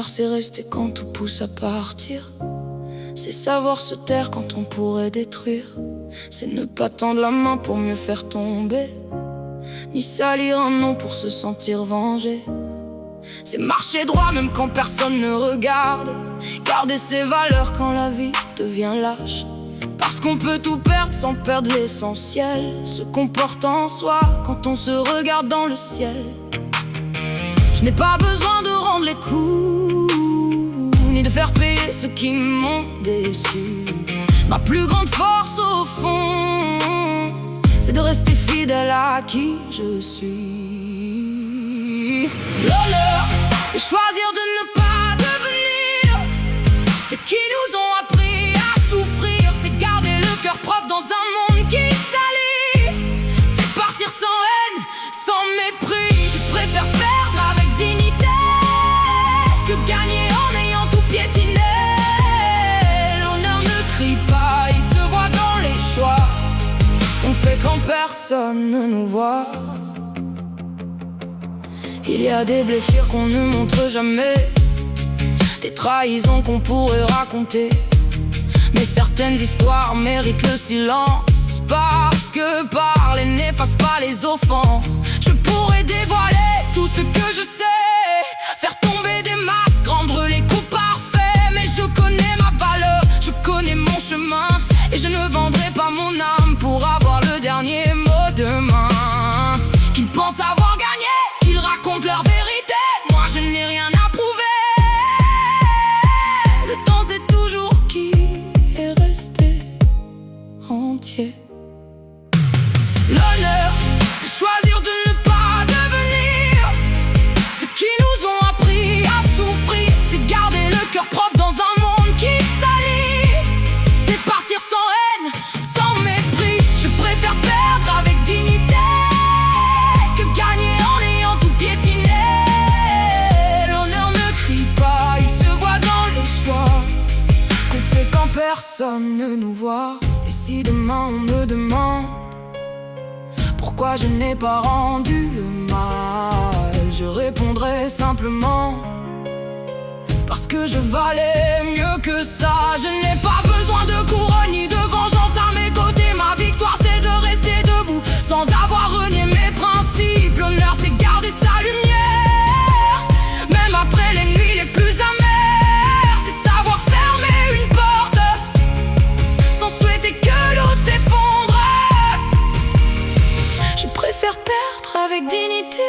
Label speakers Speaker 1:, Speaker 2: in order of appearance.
Speaker 1: L'honneur c'est rester quand tout pousse à partir. C'est savoir se taire quand on pourrait détruire. C'est ne pas tendre la main pour mieux faire tomber, ni salir un nom pour se sentir vengé. C'est marcher droit même quand personne ne regarde. Garder ses valeurs quand la vie devient lâche. Parce qu'on peut tout perdre sans perdre l'essentiel. Se comporte en soi quand on se regarde dans le ciel. Je n'ai pas besoin de rendre les coups, ni de faire payer ceux qui m'ont déçu. Ma plus grande force au fond, c'est de rester fidèle à qui je suis. L'honneur, c'est choisir de ne pas devenir ce qui nous ont appris à souffrir. C'est garder le cœur propre dans un monde qui salit. C'est partir sans haine, sans mépris. Je préfère perdre avec dignité que gagner en ayant tout piétiné. L'honneur ne crie pas, il se voit dans les choix qu'on fait quand personne ne nous voit. Il y a des blessures qu'on ne montre jamais, des trahisons qu'on pourrait raconter. Mais certaines histoires méritent le silence, parce que parler n'efface pas les offenses. Je pourrais dévoiler tout ce que je sais, faire tomber des masques, rendre les coups parfaits. Mais je connais ma valeur, je connais mon chemin, et je ne vendrai pas mon âme pour avoir le dernier mot demain. Qu'ils pensent avoir gagné, qu'ils racontent leur vérité, moi je n'ai rien à prouver. Le temps c'est toujours qui est resté entier. L'honneur, c'est choisir de ne pas devenir ce qui nous ont appris à souffrir. C'est garder le cœur propre dans un monde qui salit. C'est partir sans haine, sans mépris. Je préfère perdre avec dignité que gagner en ayant tout piétiné. L'honneur ne crie pas, il se voit dans les choix qu'on fait quand personne ne nous voit. Et si demain on me demande pourquoi je n'ai pas rendu le mal, je répondrai simplement parce que je valais mieux que ça. Je n'ai pas besoin de couronne ni de vengeance à mes côtés. Ma victoire c'est de rester debout sans avoir renié mes principes. L'honneur c'est garder sa lumière même après les nuits les plus amères. C'est savoir fermer une porte sans souhaiter que l'autre s'effondre. Je préfère perdre avec dignité